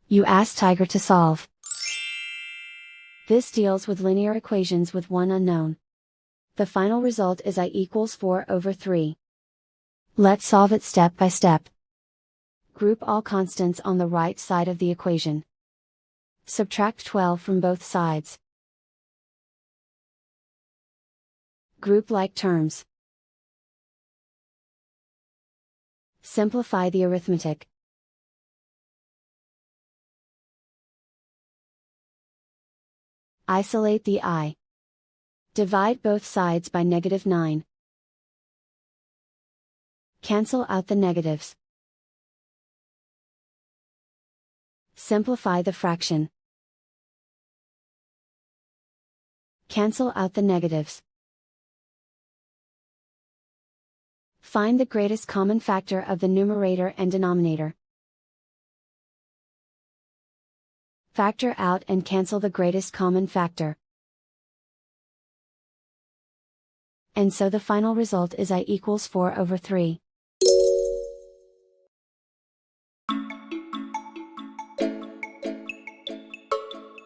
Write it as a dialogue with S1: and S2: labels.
S1: You ask Tiger to solve. This deals with linear equations with one unknown. The final result is I equals 4/3. Let's solve it step by step. Group all constants on the right side of the equation. Subtract 12 from both sides. Group like terms. Simplify the arithmetic. Isolate the I. Divide both sides by -9. Cancel out the negatives. Simplify the fraction. Cancel out the negatives. Find the greatest common factor of the numerator and denominator. Factor out and cancel the greatest common factor. And so the final result is I equals 4/3.